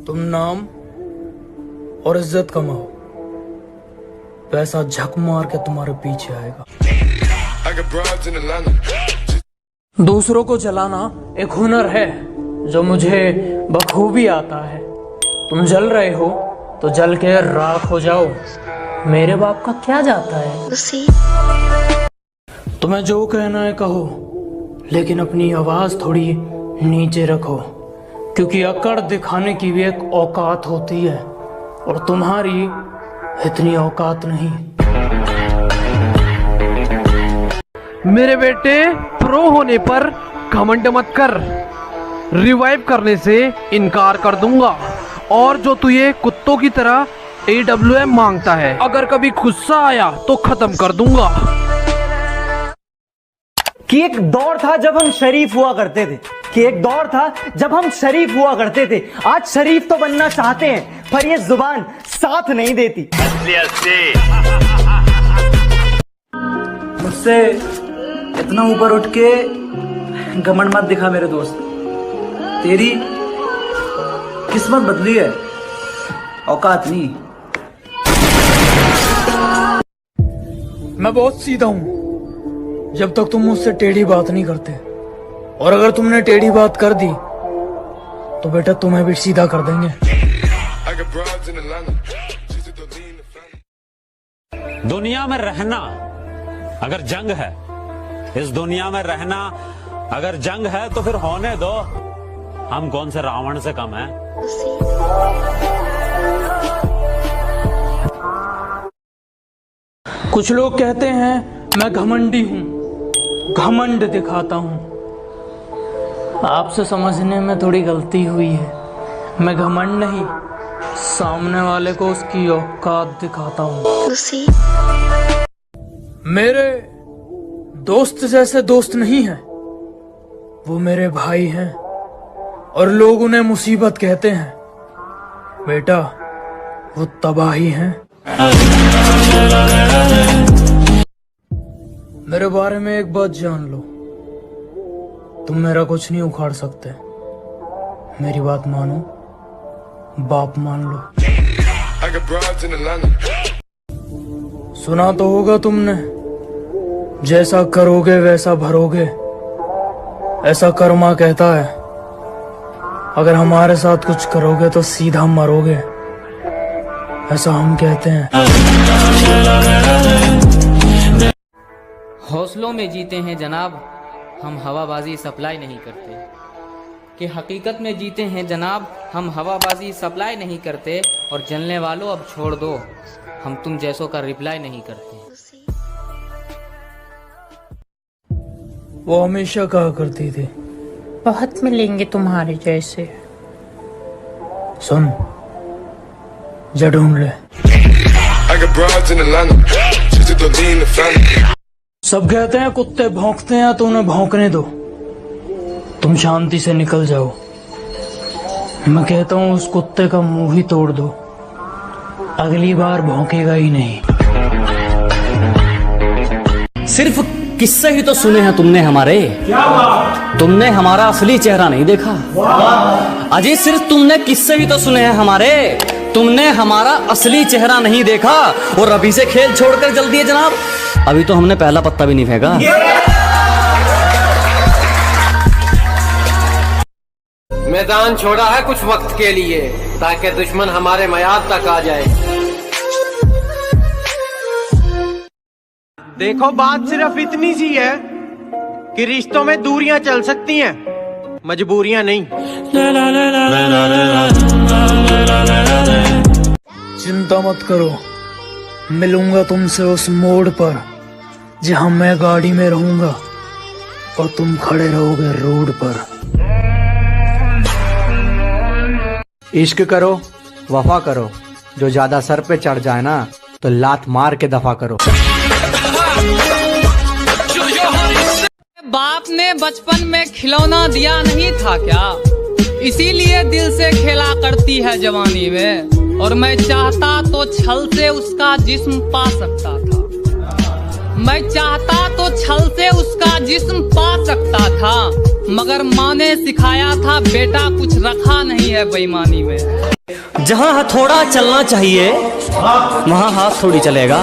तुम नाम और इज्जत कमाओ, पैसा झक मार के तुम्हारे पीछे आएगा। दूसरों को जलाना एक हुनर है जो मुझे बखूबी आता है। तुम जल रहे हो तो जल के राख हो जाओ, मेरे बाप का क्या जाता है। तुम्हें जो कहना है कहो, लेकिन अपनी आवाज थोड़ी नीचे रखो, क्योंकि अकड़ दिखाने की भी एक औकात होती है और तुम्हारी इतनी औकात नहीं। मेरे बेटे, प्रो होने पर घमंड मत कर, रिवाइव करने से इनकार कर दूंगा। और जो तू ये कुत्तों की तरह AWM मांगता है, अगर कभी गुस्सा आया तो खत्म कर दूंगा। कि एक दौर था जब हम शरीफ हुआ करते थे, आज शरीफ तो बनना चाहते हैं, पर ये जुबान साथ नहीं देती। मुझसे इतना ऊपर उठ के घमंड मत दिखा मेरे दोस्त, तेरी किस्मत बदली है, औकात नहीं। मैं बहुत सीधा हूं जब तक तुम मुझसे टेढ़ी बात नहीं करते, और अगर तुमने टेढ़ी बात कर दी तो बेटा तुम्हें भी सीधा कर देंगे। दुनिया में रहना अगर जंग है, इस दुनिया में रहना अगर जंग है, तो फिर होने दो। हम कौन से रावण से कम हैं? कुछ लोग कहते हैं मैं घमंडी हूं, घमंड दिखाता हूं। आपसे समझने में थोड़ी गलती हुई है। मैं घमंड नहीं, सामने वाले को उसकी औकात दिखाता हूं। मेरे दोस्त जैसे दोस्त नहीं है, वो मेरे भाई हैं और लोग उन्हें मुसीबत कहते हैं। बेटा वो तबाही हैं। मेरे बारे में एक बात जान लो, तुम मेरा कुछ नहीं उखाड़ सकते। मेरी बात मानो, बाप मान लो। सुना तो होगा तुमने, जैसा करोगे वैसा भरोगे, ऐसा कर्मा कहता है। अगर हमारे साथ कुछ करोगे तो सीधा मरोगे, ऐसा हम कहते हैं। हौसलों में जीते हैं जनाब, हम हवाबाजी सप्लाई नहीं करते। कि हकीकत में जीते हैं जनाब, हम हवाबाजी सप्लाई नहीं करते। और जलने वालों अब छोड़ दो, हम तुम जैसों का रिप्लाई नहीं करते। वो हमेशा कहा करती थी, बहुत मिलेंगे तुम्हारे जैसे। सुन, जा ढूंढ ले। सब कहते हैं कुत्ते भौंकते हैं तो उन्हें भौंकने दो, तुम शांति से निकल जाओ। मैं कहता हूँ उस कुत्ते का मुंह ही तोड़ दो, अगली बार भौंकेगा ही नहीं। सिर्फ किस्से ही तो सुने हैं तुमने हमारे, तुमने हमारा असली चेहरा नहीं देखा। अजय, सिर्फ तुमने किस्से ही तो सुने हैं हमारे, तुमने हमारा असली चेहरा नहीं देखा। और अभी से खेल छोड़कर जल्दी दिए जनाब, अभी तो हमने पहला पत्ता भी नहीं फेंका। मैदान छोड़ा है कुछ वक्त के लिए, ताकि दुश्मन हमारे मयाद तक आ जाए। देखो, बात सिर्फ इतनी सी है कि रिश्तों में दूरियां चल सकती हैं, मजबूरियां नहीं। चिंता मत करो, मिलूंगा तुमसे उस मोड़ पर जहां मैं गाड़ी में रहूंगा और तुम खड़े रहोगे रोड पर। इश्क करो, वफा करो, जो ज्यादा सर पे चढ़ जाए ना तो लात मार के दफा करो। बाप ने बचपन में खिलौना दिया नहीं था क्या, इसीलिए दिल से खेला करती है जवानी में। और मैं चाहता तो छल से उसका जिस्म पा सकता था, मैं चाहता तो छल से उसका जिस्म पा सकता था, मगर माँ ने सिखाया था बेटा कुछ रखा नहीं है है बेईमानी में। जहाँ हथौड़ा चलना चाहिए वहाँ हाथ थोड़ी चलेगा।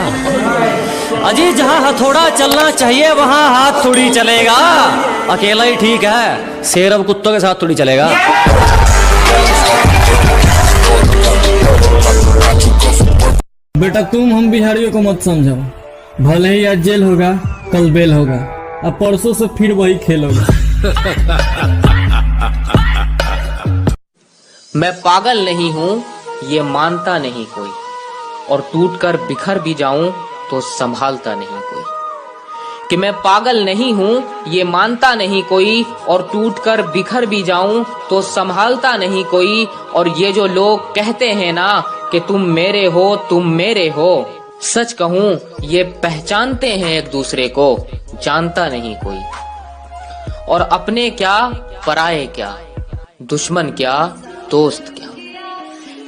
अजी जहाँ हथौड़ा चलना चाहिए वहाँ हाथ थोड़ी चलेगा। अकेला ही ठीक है, शेर अब कुत्तों के साथ थोड़ी चलेगा। बेटा तुम हम बिहारियों को मत समझो, भले ही आज जेल होगा कल बेल होगा, अब परसों से फिर वही खेल होगा। मैं पागल नहीं हूँ ये मानता नहीं कोई, और टूटकर बिखर भी जाऊं तो संभालता नहीं कोई। कि मैं पागल नहीं हूँ ये मानता नहीं कोई, और टूटकर बिखर भी जाऊं तो संभालता नहीं कोई। और ये जो लोग कहते हैं ना कि तुम मेरे हो, सच कहूं ये पहचानते हैं एक दूसरे को, जानता नहीं कोई। और अपने क्या पराये क्या, दुश्मन क्या दोस्त क्या,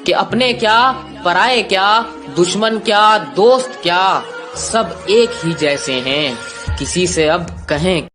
कि अपने क्या पराये क्या, दुश्मन क्या दोस्त क्या, सब एक ही जैसे हैं, किसी से अब कहें